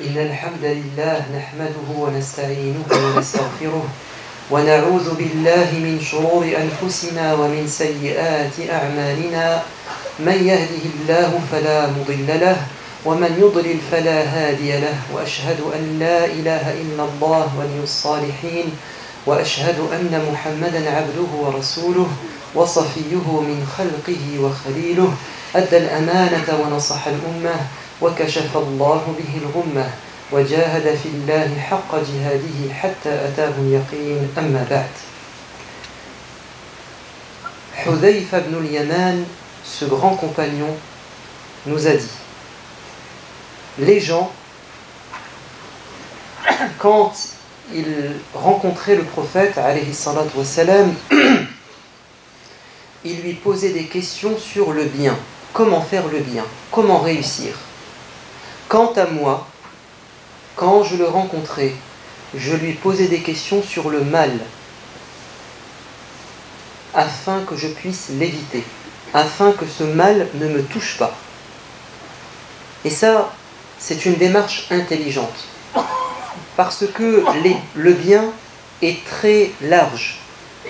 إن الحمد لله نحمده ونستعينه ونستغفره ونعوذ بالله من شرور أنفسنا ومن سيئات أعمالنا من يهده الله فلا مضل له ومن يضلل فلا هادي له وأشهد أن لا إله إلا الله ولي الصالحين وأشهد أن محمدا عبده ورسوله وصفيه من خلقه وخليله أدى الأمانة ونصح الأمة وكشف الله به الغمة وجاهد في الله حق جهاده حتى أتاه اليقين أما بعد. Hudhayfa ibn al-Yaman, ce grand compagnon, nous a dit: les gens, quand ils rencontraient le prophète, alayhi salatu wassalam, ils lui posaient des questions sur le bien. Comment faire le bien? Comment réussir? Quant à moi, quand je le rencontrais, je lui posais des questions sur le mal, afin que je puisse l'éviter, afin que ce mal ne me touche pas. Et ça, c'est une démarche intelligente, parce que le bien est très large,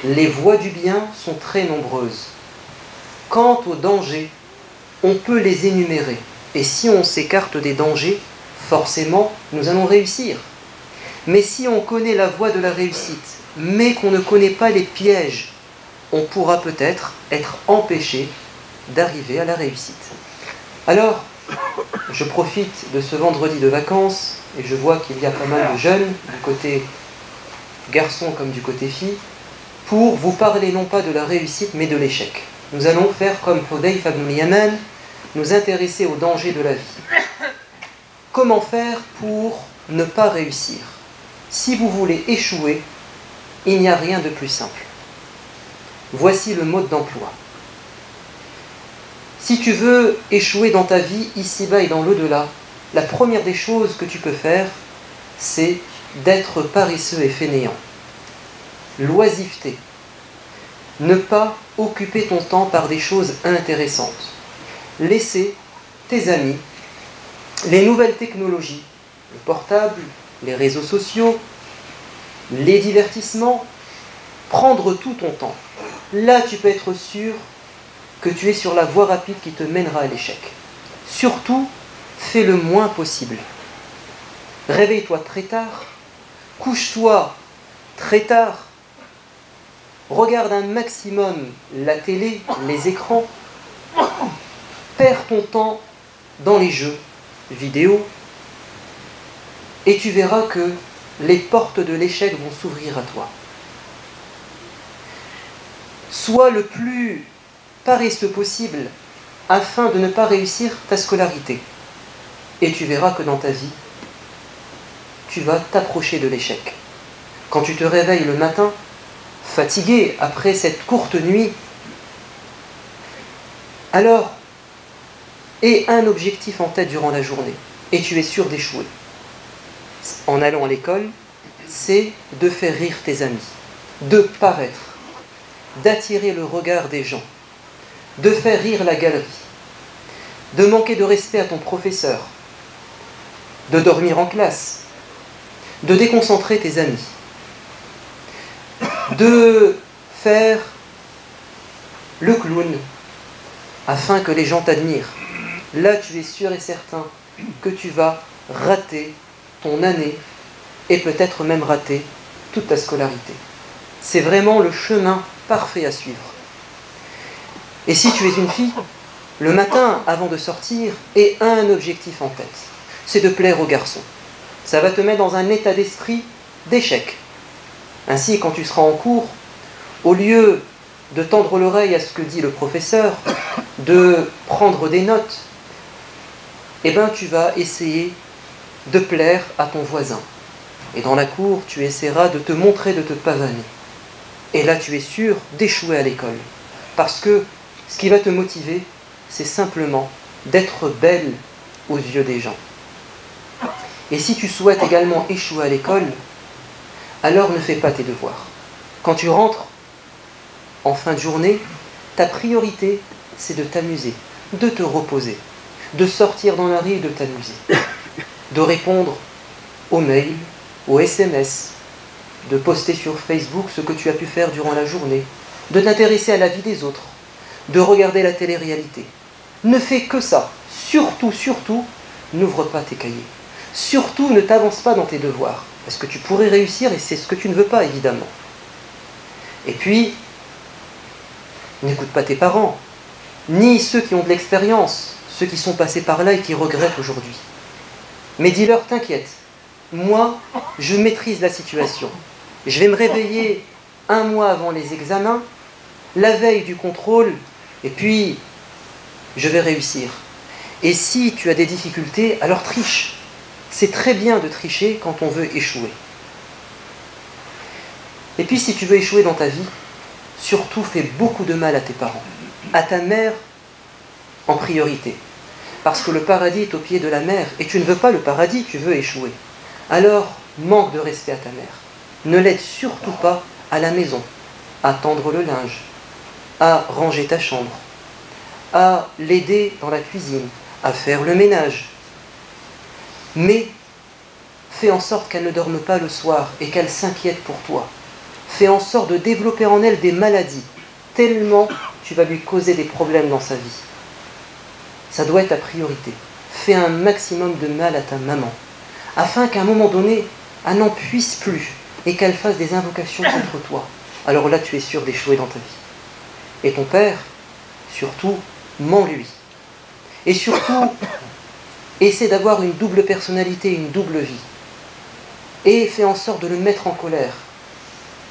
les voies du bien sont très nombreuses. Quant aux dangers, on peut les énumérer, et si on s'écarte des dangers, forcément, nous allons réussir. Mais si on connaît la voie de la réussite, mais qu'on ne connaît pas les pièges, on pourra peut-être être empêché d'arriver à la réussite. Alors, je profite de ce vendredi de vacances, et je vois qu'il y a pas mal de jeunes, du côté garçon comme du côté fille, pour vous parler non pas de la réussite, mais de l'échec. Nous allons faire comme Hudhayfa ibn al-Yaman, nous intéresser aux dangers de la vie. Comment faire pour ne pas réussir? Si vous voulez échouer, il n'y a rien de plus simple. Voici le mode d'emploi. Si tu veux échouer dans ta vie, ici-bas et dans l'au-delà, la première des choses que tu peux faire, c'est d'être paresseux et fainéant. L'oisiveté. Ne pas occuper ton temps par des choses intéressantes. Laisser tes amis, les nouvelles technologies, le portable, les réseaux sociaux, les divertissements, prendre tout ton temps. Là, tu peux être sûr que tu es sur la voie rapide qui te mènera à l'échec. Surtout, fais le moins possible. Réveille-toi très tard, couche-toi très tard, regarde un maximum la télé, les écrans, perds ton temps dans les jeux vidéo et tu verras que les portes de l'échec vont s'ouvrir à toi. Sois le plus paresseux possible afin de ne pas réussir ta scolarité. Et tu verras que dans ta vie, tu vas t'approcher de l'échec. Quand tu te réveilles le matin, fatigué après cette courte nuit, alors, aie un objectif en tête durant la journée, et tu es sûr d'échouer. En allant à l'école, c'est de faire rire tes amis, de paraître, d'attirer le regard des gens, de faire rire la galerie, de manquer de respect à ton professeur, de dormir en classe, de déconcentrer tes amis, de faire le clown afin que les gens t'admirent. Là, tu es sûr et certain que tu vas rater ton année et peut-être même rater toute ta scolarité. C'est vraiment le chemin parfait à suivre. Et si tu es une fille, le matin, avant de sortir, aie un objectif en tête. C'est de plaire aux garçons. Ça va te mettre dans un état d'esprit d'échec. Ainsi, quand tu seras en cours, au lieu de tendre l'oreille à ce que dit le professeur, de prendre des notes, eh bien, tu vas essayer de plaire à ton voisin. Et dans la cour, tu essaieras de te montrer, de te pavaner. Et là, tu es sûr d'échouer à l'école. Parce que ce qui va te motiver, c'est simplement d'être belle aux yeux des gens. Et si tu souhaites également échouer à l'école, alors ne fais pas tes devoirs. Quand tu rentres en fin de journée, ta priorité, c'est de t'amuser, de te reposer, de sortir dans la rue et de t'amuser. de répondre aux mails, aux SMS, de poster sur Facebook ce que tu as pu faire durant la journée, de t'intéresser à la vie des autres, de regarder la télé-réalité. Ne fais que ça. Surtout, surtout, n'ouvre pas tes cahiers. Surtout, ne t'avance pas dans tes devoirs, parce que tu pourrais réussir et c'est ce que tu ne veux pas, évidemment. Et puis, n'écoute pas tes parents, ni ceux qui ont de l'expérience, ceux qui sont passés par là et qui regrettent aujourd'hui. Mais dis-leur, t'inquiète, moi, je maîtrise la situation. Je vais me réveiller 1 mois avant les examens, la veille du contrôle, et puis je vais réussir. Et si tu as des difficultés, alors triche. C'est très bien de tricher quand on veut échouer. Et puis si tu veux échouer dans ta vie, surtout fais beaucoup de mal à tes parents, à ta mère en priorité. Parce que le paradis est au pied de la mer, et tu ne veux pas le paradis, tu veux échouer. Alors, manque de respect à ta mère. Ne l'aide surtout pas à la maison, à tendre le linge, à ranger ta chambre, à l'aider dans la cuisine, à faire le ménage. Mais fais en sorte qu'elle ne dorme pas le soir et qu'elle s'inquiète pour toi. Fais en sorte de développer en elle des maladies, tellement tu vas lui causer des problèmes dans sa vie. Ça doit être ta priorité. Fais un maximum de mal à ta maman, afin qu'à un moment donné, elle n'en puisse plus et qu'elle fasse des invocations contre toi. Alors là, tu es sûr d'échouer dans ta vie. Et ton père, surtout, mens-lui. Et surtout, essaie d'avoir une double personnalité, une double vie. Et fais en sorte de le mettre en colère.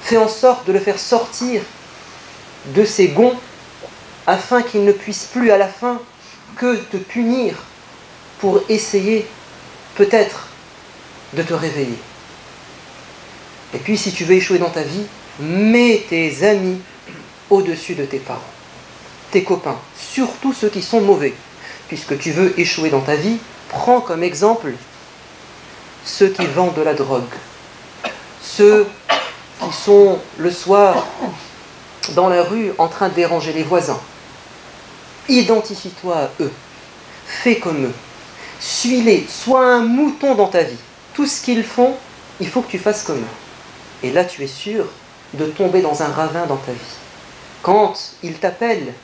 Fais en sorte de le faire sortir de ses gonds, afin qu'il ne puisse plus à la fin que te punir pour essayer peut-être de te réveiller. Et puis si tu veux échouer dans ta vie, mets tes amis au-dessus de tes parents, tes copains, surtout ceux qui sont mauvais. Puisque tu veux échouer dans ta vie, prends comme exemple ceux qui vendent de la drogue, ceux qui sont le soir dans la rue en train de déranger les voisins. Identifie-toi à eux, fais comme eux, suis-les, sois un mouton dans ta vie. Tout ce qu'ils font, il faut que tu fasses comme eux. Et là, tu es sûr de tomber dans un ravin dans ta vie. Quand ils t'appellent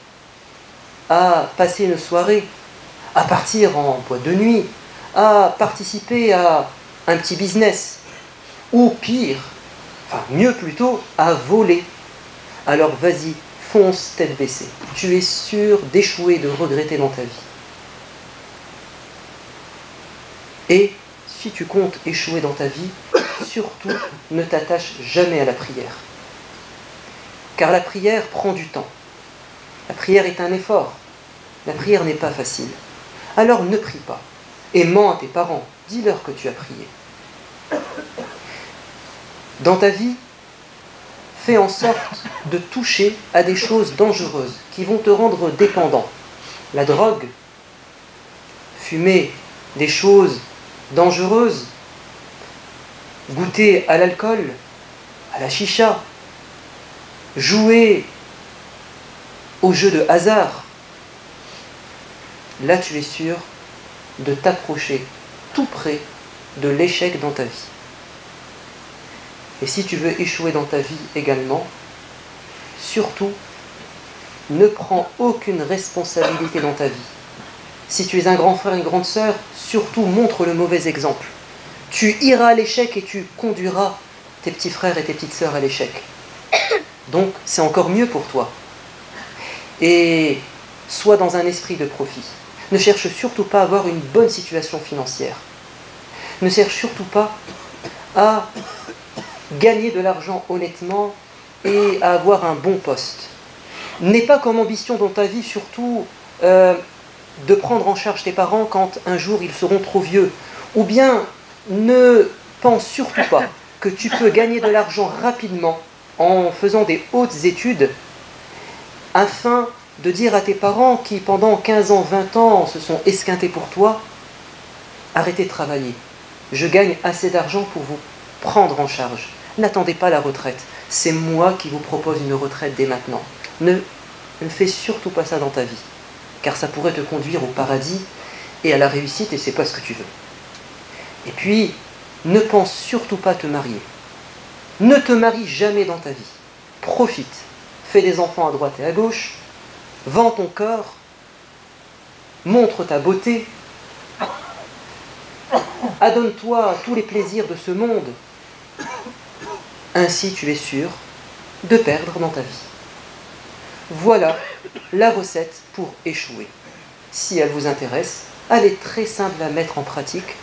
à passer une soirée, à partir en boîte de nuit, à participer à un petit business, ou pire, enfin mieux plutôt, à voler, alors vas-y, fonce tête baissée. Tu es sûr d'échouer, de regretter dans ta vie. Et si tu comptes échouer dans ta vie, surtout ne t'attache jamais à la prière. Car la prière prend du temps. La prière est un effort. La prière n'est pas facile. Alors ne prie pas. Et mens à tes parents. Dis-leur que tu as prié. Dans ta vie, fais en sorte de toucher à des choses dangereuses qui vont te rendre dépendant. La drogue, fumer des choses dangereuses, goûter à l'alcool, à la chicha, jouer aux jeux de hasard. Là, tu es sûr de t'approcher tout près de l'échec dans ta vie. Et si tu veux échouer dans ta vie également, surtout, ne prends aucune responsabilité dans ta vie. Si tu es un grand frère, une grande sœur, surtout montre le mauvais exemple. Tu iras à l'échec et tu conduiras tes petits frères et tes petites sœurs à l'échec. Donc, c'est encore mieux pour toi. Et sois dans un esprit de profit. Ne cherche surtout pas à avoir une bonne situation financière. Ne cherche surtout pas à gagner de l'argent honnêtement et à avoir un bon poste. N'aie pas comme ambition dans ta vie surtout de prendre en charge tes parents quand un jour ils seront trop vieux. Ou bien ne pense surtout pas que tu peux gagner de l'argent rapidement en faisant des hautes études afin de dire à tes parents qui pendant 15 ans, 20 ans se sont esquintés pour toi, arrêtez de travailler. Je gagne assez d'argent pour vous prendre en charge. N'attendez pas la retraite. C'est moi qui vous propose une retraite dès maintenant. Ne fais surtout pas ça dans ta vie, car ça pourrait te conduire au paradis et à la réussite, et c'est pas ce que tu veux. Et puis, ne pense surtout pas te marier. Ne te marie jamais dans ta vie. Profite. Fais des enfants à droite et à gauche. Vends ton corps. Montre ta beauté. Adonne-toi à tous les plaisirs de ce monde. Ainsi, tu es sûr de perdre dans ta vie. Voilà la recette pour échouer. Si elle vous intéresse, elle est très simple à mettre en pratique.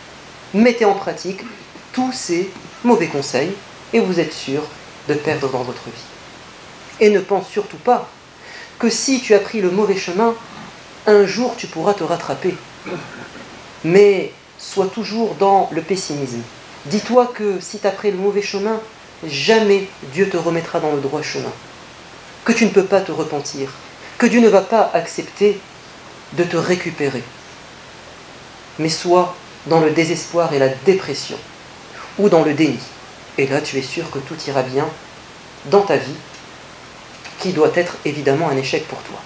Mettez en pratique tous ces mauvais conseils et vous êtes sûr de perdre dans votre vie. Et ne pense surtout pas que si tu as pris le mauvais chemin, un jour tu pourras te rattraper. Mais sois toujours dans le pessimisme. Dis-toi que si tu as pris le mauvais chemin, jamais Dieu te remettra dans le droit chemin. Que tu ne peux pas te repentir. Que Dieu ne va pas accepter de te récupérer. Mais sois dans le désespoir et la dépression, ou dans le déni. Et là, tu es sûr que tout ira bien dans ta vie, qui doit être évidemment un échec pour toi.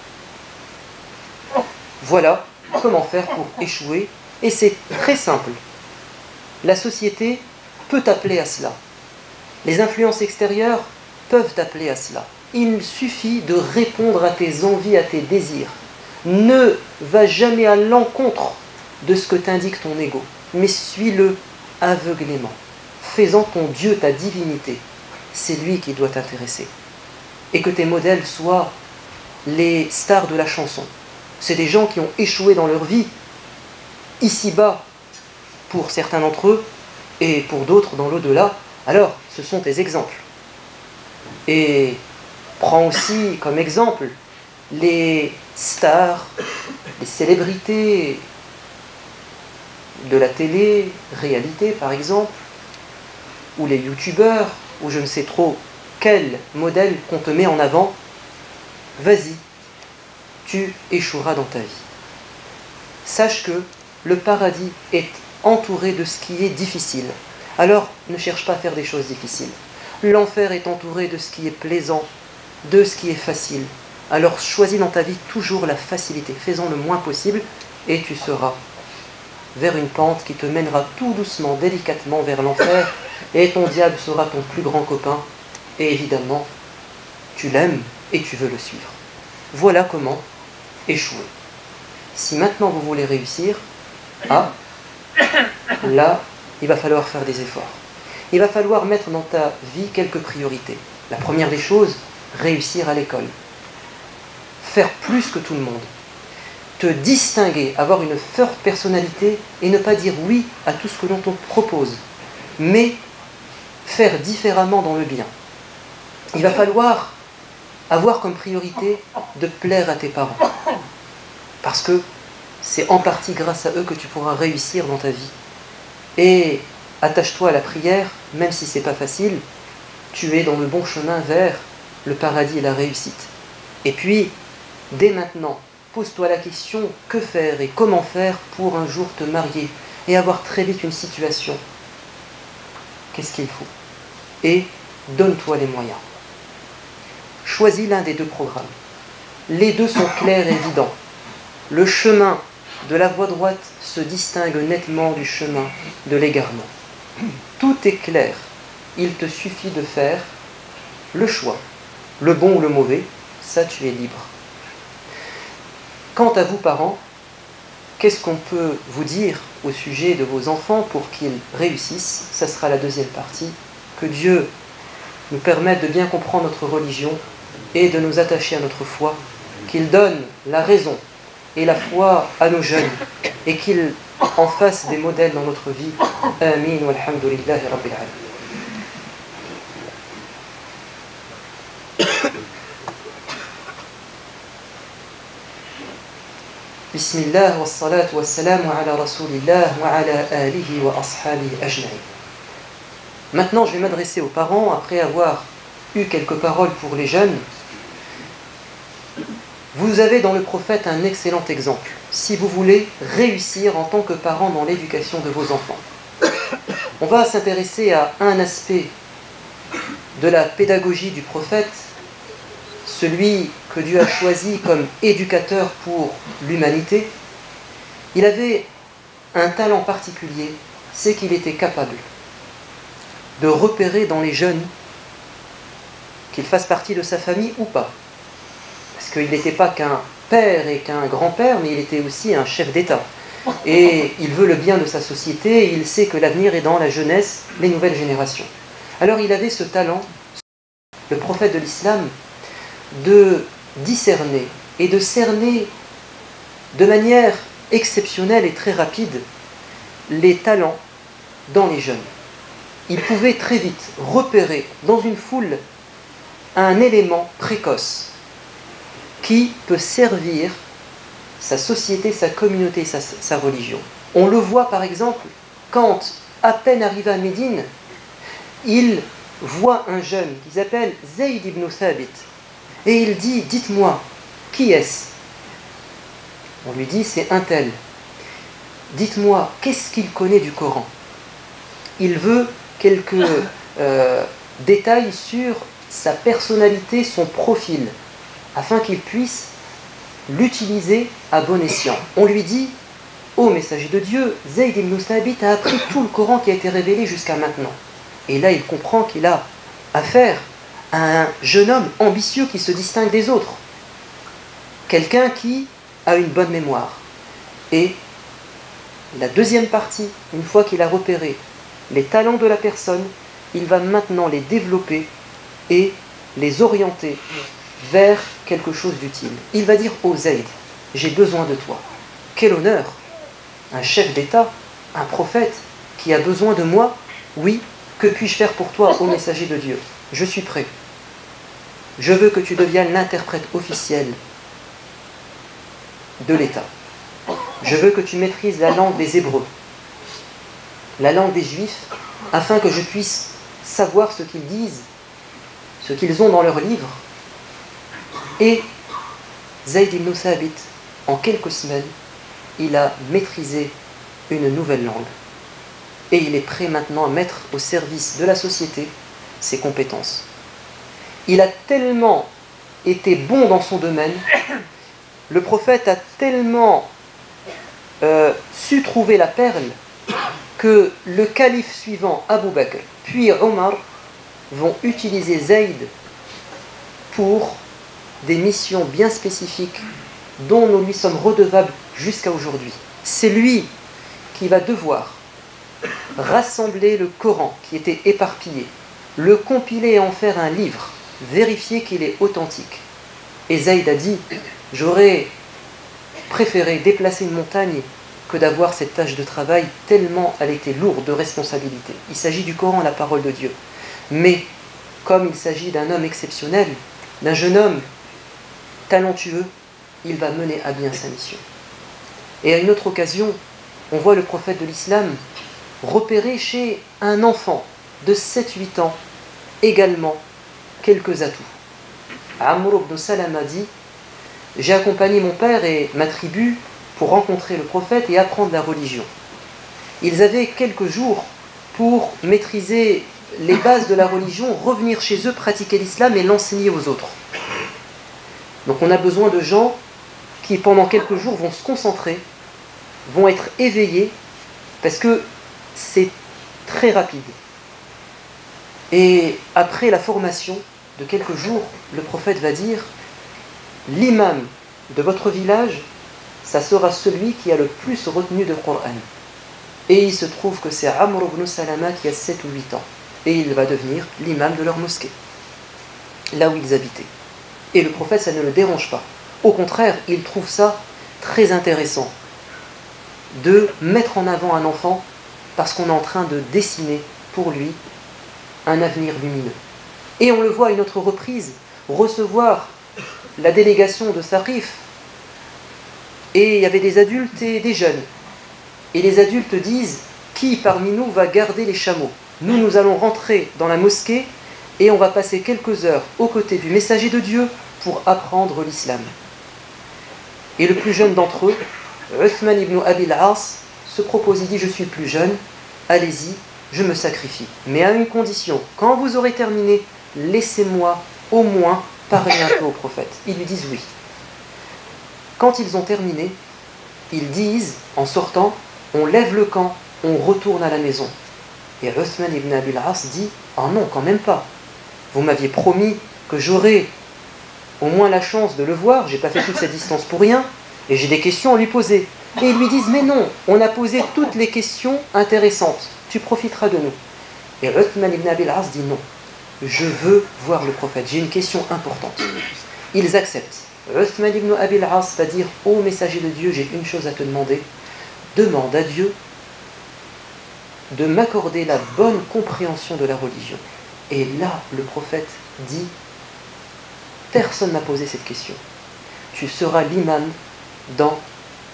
Voilà comment faire pour échouer, et c'est très simple. La société peut t'appeler à cela. Les influences extérieures peuvent t'appeler à cela. Il suffit de répondre à tes envies, à tes désirs. Ne va jamais à l'encontre de ce que t'indique ton ego, mais suis-le aveuglément. Fais-en ton Dieu, ta divinité. C'est lui qui doit t'intéresser. Et que tes modèles soient les stars de la chanson. C'est des gens qui ont échoué dans leur vie, ici-bas, pour certains d'entre eux, et pour d'autres dans l'au-delà. Alors, ce sont tes exemples. Et prends aussi comme exemple les stars, les célébrités de la télé, réalité par exemple, ou les youtubeurs, ou je ne sais trop quel modèle qu'on te met en avant. Vas-y, tu échoueras dans ta vie. Sache que le paradis est entouré de ce qui est difficile. Alors, ne cherche pas à faire des choses difficiles. L'enfer est entouré de ce qui est plaisant, de ce qui est facile. Alors, choisis dans ta vie toujours la facilité. Fais-en le moins possible et tu seras vers une pente qui te mènera tout doucement, délicatement vers l'enfer. Et ton diable sera ton plus grand copain. Et évidemment, tu l'aimes et tu veux le suivre. Voilà comment échouer. Si maintenant vous voulez réussir, là, il va falloir faire des efforts. Il va falloir mettre dans ta vie quelques priorités. La première des choses, réussir à l'école. Faire plus que tout le monde. Te distinguer, avoir une forte personnalité et ne pas dire oui à tout ce que l'on te propose, mais faire différemment dans le bien. Il va falloir avoir comme priorité de plaire à tes parents. Parce que c'est en partie grâce à eux que tu pourras réussir dans ta vie. Et attache-toi à la prière, même si ce n'est pas facile, tu es dans le bon chemin vers le paradis et la réussite. Et puis, dès maintenant, pose-toi la question, que faire et comment faire pour un jour te marier et avoir très vite une situation. Qu'est-ce qu'il faut? Et donne-toi les moyens. Choisis l'un des deux programmes. Les deux sont clairs et évidents. Le chemin de la voie droite se distingue nettement du chemin de l'égarement. Tout est clair. Il te suffit de faire le choix. Le bon ou le mauvais, ça tu es libre. Quant à vous parents, qu'est-ce qu'on peut vous dire au sujet de vos enfants pour qu'ils réussissent? Ça sera la deuxième partie. Que Dieu nous permette de bien comprendre notre religion et de nous attacher à notre foi, qu'il donne la raison et la foi à nos jeunes et qu'il en fasse des modèles dans notre vie. Amin walhamdulillahi rabbil alamin. Bismillah wa salatu wa salamu ala rasulillah wa ala alihi wa ashabihi ajma'in. Maintenant, je vais m'adresser aux parents après avoir eu quelques paroles pour les jeunes. Vous avez dans le prophète un excellent exemple si vous voulez réussir en tant que parent dans l'éducation de vos enfants. On va s'intéresser à un aspect de la pédagogie du prophète, celui que Dieu a choisi comme éducateur pour l'humanité. Il avait un talent particulier, c'est qu'il était capable de repérer dans les jeunes qu'ils fassent partie de sa famille ou pas. Parce qu'il n'était pas qu'un père et qu'un grand-père, mais il était aussi un chef d'État. Et il veut le bien de sa société, et il sait que l'avenir est dans la jeunesse, les nouvelles générations. Alors il avait ce talent, le prophète de l'islam, de discerner et de cerner de manière exceptionnelle et très rapide les talents dans les jeunes. Il pouvait très vite repérer dans une foule un élément précoce qui peut servir sa société, sa communauté, sa religion. On le voit par exemple quand, à peine arrivé à Médine, il voit un jeune qui s'appelle Zayd ibn Thabit et il dit « Dites-moi, qui est-ce » On lui dit « C'est un tel ». « Dites-moi, qu'est-ce qu'il connaît du Coran ?» Il veut quelques détails sur sa personnalité, son profil, afin qu'il puisse l'utiliser à bon escient. On lui dit « Ô messager de Dieu, Zayd ibn Thabit a appris tout le Coran qui a été révélé jusqu'à maintenant. » Et là, il comprend qu'il a affaire à un jeune homme ambitieux qui se distingue des autres. Quelqu'un qui a une bonne mémoire. Et la deuxième partie, une fois qu'il a repéré les talents de la personne, il va maintenant les développer et les orienter vers quelque chose d'utile. Il va dire « Oh Zayd, j'ai besoin de toi. » Quel honneur! Un chef d'État, un prophète qui a besoin de moi? Oui, que puis-je faire pour toi, ô messager de Dieu? Je suis prêt. Je veux que tu deviennes l'interprète officiel de l'État. Je veux que tu maîtrises la langue des Hébreux, la langue des Juifs, afin que je puisse savoir ce qu'ils disent, ce qu'ils ont dans leurs livres. Et Zayd ibn Thabit, en quelques semaines, il a maîtrisé une nouvelle langue. Et il est prêt maintenant à mettre au service de la société ses compétences. Il a tellement été bon dans son domaine, le prophète a tellement su trouver la perle que le calife suivant, Abu Bakr, puis Omar, vont utiliser Zayd pour des missions bien spécifiques dont nous lui sommes redevables jusqu'à aujourd'hui. C'est lui qui va devoir rassembler le Coran qui était éparpillé, le compiler et en faire un livre, vérifier qu'il est authentique. Et Zayd a dit « J'aurais préféré déplacer une montagne que d'avoir cette tâche de travail tellement elle était lourde de responsabilité. » Il s'agit du Coran, la parole de Dieu. Mais comme il s'agit d'un homme exceptionnel, d'un jeune homme talentueux, il va mener à bien sa mission. Et à une autre occasion, on voit le prophète de l'islam repérer chez un enfant de 7-8 ans également quelques atouts. Amr ibn Salama dit « J'ai accompagné mon père et ma tribu pour rencontrer le prophète et apprendre la religion. Ils avaient quelques jours pour maîtriser les bases de la religion, revenir chez eux, pratiquer l'islam et l'enseigner aux autres. Donc on a besoin de gens qui pendant quelques jours vont se concentrer, vont être éveillés, parce que c'est très rapide. Et après la formation de quelques jours, le prophète va dire « L'imam de votre village, ça sera celui qui a le plus retenu de Coran. » Et il se trouve que c'est Amr ibn Salama qui a 7 ou 8 ans. Et il va devenir l'imam de leur mosquée, là où ils habitaient. Et le prophète, ça ne le dérange pas. Au contraire, il trouve ça très intéressant de mettre en avant un enfant parce qu'on est en train de dessiner pour lui un avenir lumineux. Et on le voit à une autre reprise, recevoir la délégation de Saqif. Et il y avait des adultes et des jeunes. Et les adultes disent « Qui parmi nous va garder les chameaux ? Nous allons rentrer dans la mosquée et on va passer quelques heures aux côtés du messager de Dieu pour apprendre l'islam. » Et le plus jeune d'entre eux, Uthman ibn Abi al-As, se propose, il dit « Je suis le plus jeune, allez-y, je me sacrifie. Mais à une condition, quand vous aurez terminé, laissez-moi au moins parler un peu au prophète. » Ils lui disent « Oui. » Quand ils ont terminé, ils disent, en sortant, « On lève le camp on retourne à la maison. Et Uthman ibn Abi al-As dit, ah non, quand même pas. Vous m'aviez promis que j'aurais au moins la chance de le voir, j'ai pas fait toute cette distance pour rien, et j'ai des questions à lui poser. Et ils lui disent, mais non, on a posé toutes les questions intéressantes, tu profiteras de nous. Et Uthman ibn Abi al-As dit, non, je veux voir le prophète, j'ai une question importante. Ils acceptent. Uthman ibn Abi al-As va dire, ô messager de Dieu, j'ai une chose à te demander, demande à Dieu de m'accorder la bonne compréhension de la religion. Et là, le prophète dit, personne n'a posé cette question. Tu seras l'imam dans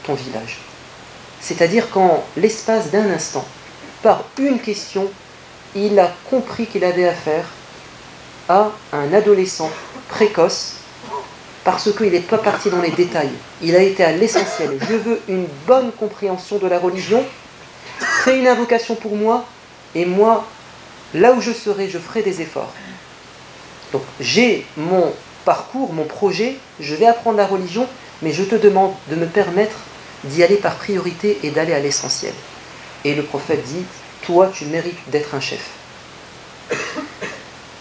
ton village. C'est-à-dire qu'en l'espace d'un instant, par une question, il a compris qu'il avait affaire à un adolescent précoce, parce qu'il n'est pas parti dans les détails. Il a été à l'essentiel. Je veux une bonne compréhension de la religion. Fais une invocation pour moi, et moi, là où je serai, je ferai des efforts. Donc, j'ai mon parcours, mon projet, je vais apprendre la religion, mais je te demande de me permettre d'y aller par priorité et d'aller à l'essentiel. Et le prophète dit, toi, tu mérites d'être un chef.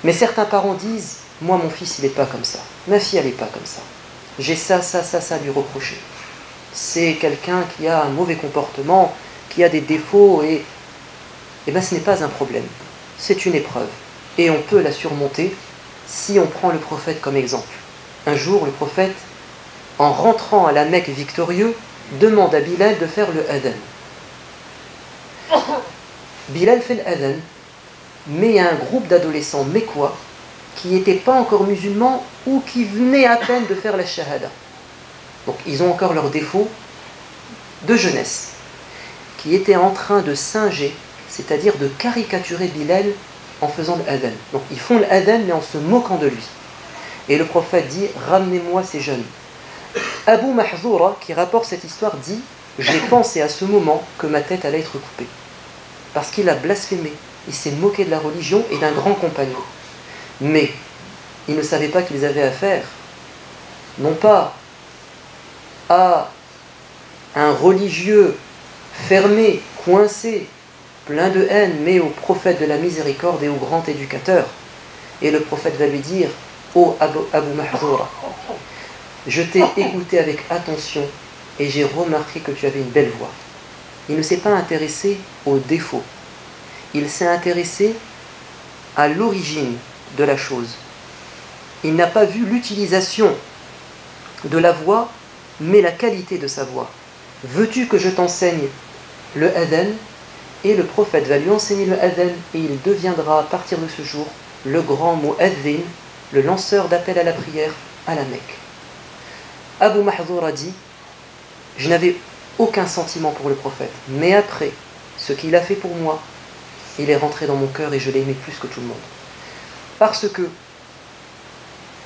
Mais certains parents disent, moi, mon fils, il n'est pas comme ça. Ma fille, elle n'est pas comme ça. J'ai ça à lui reprocher. C'est quelqu'un qui a un mauvais comportement, qui a des défauts, et bien ce n'est pas un problème. C'est une épreuve. Et on peut la surmonter si on prend le prophète comme exemple. Un jour, le prophète, en rentrant à la Mecque victorieux, demande à Bilal de faire le adhan. Bilal fait le adhan, mais il y a un groupe d'adolescents mécois qui n'étaient pas encore musulmans ou qui venaient à peine de faire la shahada. Donc ils ont encore leurs défauts de jeunesse, qui étaient en train de singer, c'est-à-dire de caricaturer Bilal en faisant le adhan. Donc ils font le adhan mais en se moquant de lui. Et le prophète dit, ramenez-moi ces jeunes. Abu Mahzoura, qui rapporte cette histoire, dit, j'ai pensé à ce moment que ma tête allait être coupée. Parce qu'il a blasphémé, il s'est moqué de la religion et d'un grand compagnon. Mais ils ne savaient pas qu'ils avaient affaire, non pas à un religieux fermé, coincé, plein de haine, mais au prophète de la miséricorde et au grand éducateur. Et le prophète va lui dire, ô Abu Mahzoura, je t'ai écouté avec attention et j'ai remarqué que tu avais une belle voix. Il ne s'est pas intéressé aux défauts, il s'est intéressé à l'origine de la chose. Il n'a pas vu l'utilisation de la voix, mais la qualité de sa voix. Veux-tu que je t'enseigne le adhan? Et le prophète va lui enseigner le adhan, et il deviendra à partir de ce jour le grand mu'adhin, le lanceur d'appel à la prière à la Mecque. Abu Mahzoura dit, je n'avais aucun sentiment pour le prophète, mais après ce qu'il a fait pour moi, il est rentré dans mon cœur et je l'ai aimé plus que tout le monde. Parce que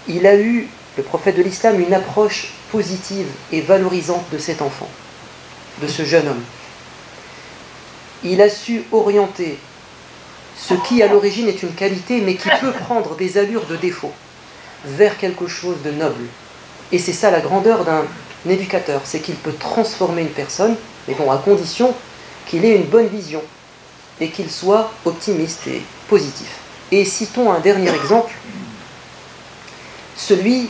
il a eu, le prophète de l'islam, une approche positive et valorisante de cet enfant, de ce jeune homme. Il a su orienter ce qui à l'origine est une qualité mais qui peut prendre des allures de défaut vers quelque chose de noble. Et c'est ça la grandeur d'un éducateur, c'est qu'il peut transformer une personne, mais bon, à condition qu'il ait une bonne vision et qu'il soit optimiste et positif. Et citons un dernier exemple, celui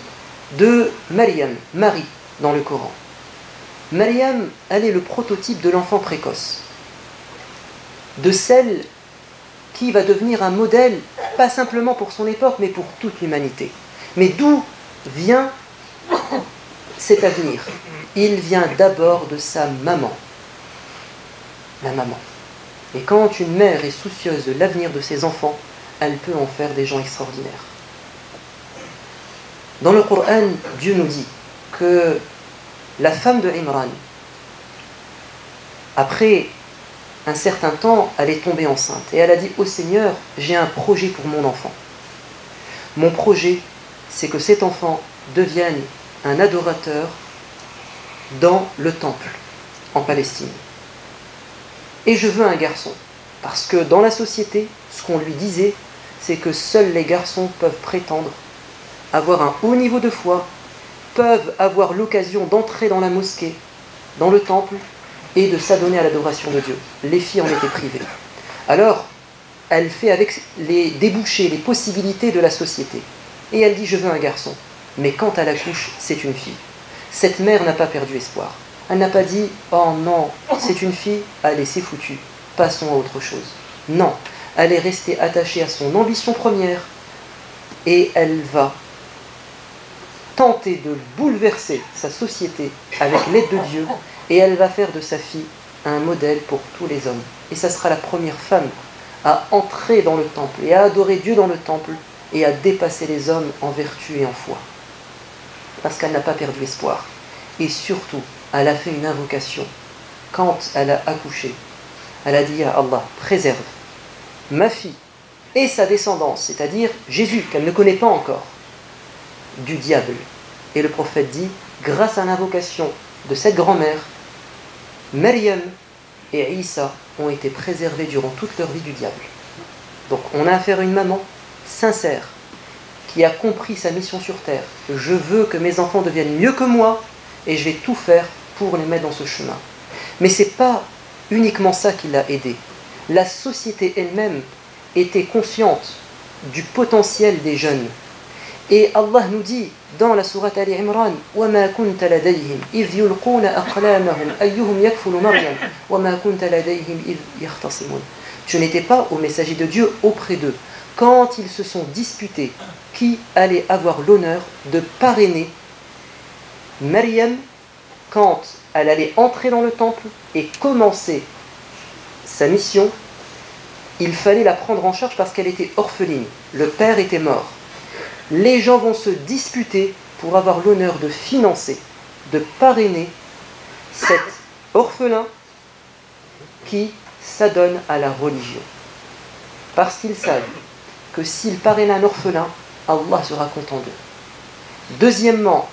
de Maryam, Marie, dans le Coran. Maryam, elle est le prototype de l'enfant précoce, de celle qui va devenir un modèle, pas simplement pour son époque, mais pour toute l'humanité. Mais d'où vient cet avenir? Il vient d'abord de sa maman, la maman. Et quand une mère est soucieuse de l'avenir de ses enfants, elle peut en faire des gens extraordinaires. Dans le Coran, Dieu nous dit que la femme de Imran, après un certain temps, elle est tombée enceinte. Et elle a dit, ô Seigneur, j'ai un projet pour mon enfant. Mon projet, c'est que cet enfant devienne un adorateur dans le temple, en Palestine. Et je veux un garçon. Parce que dans la société, ce qu'on lui disait, c'est que seuls les garçons peuvent prétendre avoir un haut niveau de foi, peuvent avoir l'occasion d'entrer dans la mosquée, dans le temple, et de s'adonner à l'adoration de Dieu. Les filles en étaient privées. Alors, elle fait avec les débouchés, les possibilités de la société. Et elle dit, je veux un garçon. Mais quand elle accouche, c'est une fille. Cette mère n'a pas perdu espoir. Elle n'a pas dit, oh non, c'est une fille, allez, c'est foutu, passons à autre chose. Non, elle est restée attachée à son ambition première et elle va tenter de bouleverser sa société avec l'aide de Dieu et elle va faire de sa fille un modèle pour tous les hommes. Et ça sera la première femme à entrer dans le temple et à adorer Dieu dans le temple et à dépasser les hommes en vertu et en foi. Parce qu'elle n'a pas perdu espoir. Et surtout, elle a fait une invocation quand elle a accouché. Elle a dit à Allah, préserve ma fille et sa descendance, c'est-à-dire Jésus, qu'elle ne connaît pas encore, du diable. Et le prophète dit, grâce à l'invocation de cette grand-mère, Maryam et Isa ont été préservés durant toute leur vie du diable. Donc on a affaire à une maman sincère, qui a compris sa mission sur terre. Je veux que mes enfants deviennent mieux que moi, et je vais tout faire pour les mettre dans ce chemin. Mais ce n'est pas uniquement ça qui l'a aidé. La société elle-même était consciente du potentiel des jeunes. Et Allah nous dit dans la sourate Ali Imran, وَمَا كُنْتَ لَدَيْهِمْ إِذْ يُلْقُونَ أَقْلَامَهُمْ أَيُّهُمْ يَكْفُلُ مَرْيَمَ وَمَا كُنْتَ لَدَيْهِمْ إِذْ يَخْتَصِمُونَ. Je n'étais pas au messager de Dieu auprès d'eux quand ils se sont disputés qui allait avoir l'honneur de parrainer Maryam quand elle allait entrer dans le temple et commencer sa mission. Il fallait la prendre en charge parce qu'elle était orpheline. Le père était mort. Les gens vont se disputer pour avoir l'honneur de financer, de parrainer cet orphelin qui s'adonne à la religion. Parce qu'ils savent que s'ils parrainent un orphelin, Allah sera content d'eux. Deuxièmement,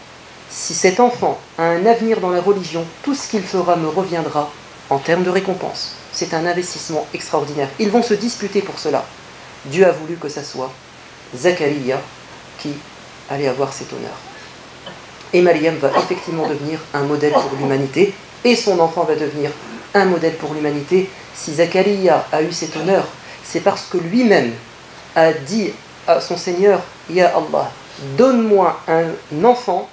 si cet enfant a un avenir dans la religion, tout ce qu'il fera me reviendra en termes de récompense. C'est un investissement extraordinaire. Ils vont se disputer pour cela. Dieu a voulu que ça soit Zacharia qui allait avoir cet honneur. Et Maryam va effectivement devenir un modèle pour l'humanité, et son enfant va devenir un modèle pour l'humanité. Si Zacharia a eu cet honneur, c'est parce que lui-même a dit à son Seigneur, Ya Allah, donne-moi un enfant,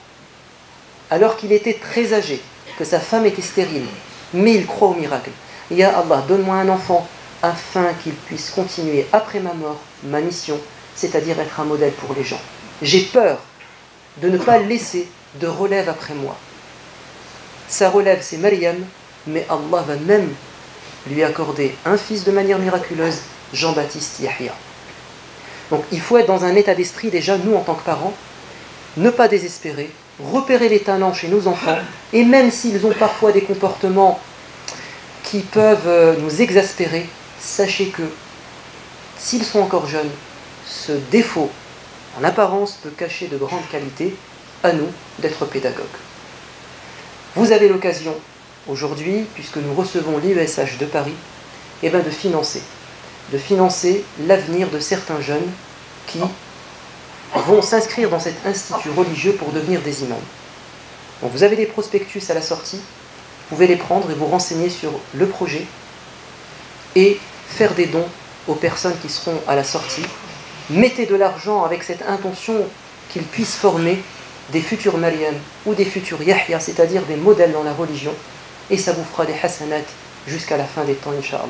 alors qu'il était très âgé, que sa femme était stérile, mais il croit au miracle. Ya Allah, donne-moi un enfant, afin qu'il puisse continuer après ma mort, ma mission, c'est-à-dire être un modèle pour les gens. J'ai peur de ne pas laisser de relève après moi. Sa relève, c'est Maryam, mais Allah va même lui accorder un fils de manière miraculeuse, Jean-Baptiste Yahya. Donc il faut être dans un état d'esprit déjà, nous en tant que parents, ne pas désespérer, repérer les talents chez nos enfants, et même s'ils ont parfois des comportements qui peuvent nous exaspérer, sachez que s'ils sont encore jeunes, ce défaut en apparence peut cacher de grandes qualités. À nous d'être pédagogues. Vous avez l'occasion aujourd'hui, puisque nous recevons l'IESH de Paris, de financer l'avenir de certains jeunes qui vont s'inscrire dans cet institut religieux pour devenir des imams. Donc vous avez des prospectus à la sortie, vous pouvez les prendre et vous renseigner sur le projet et faire des dons aux personnes qui seront à la sortie. Mettez de l'argent avec cette intention qu'ils puissent former des futurs Maryam ou des futurs Yahya, c'est-à-dire des modèles dans la religion, et ça vous fera des hasanat jusqu'à la fin des temps, Inch'Allah.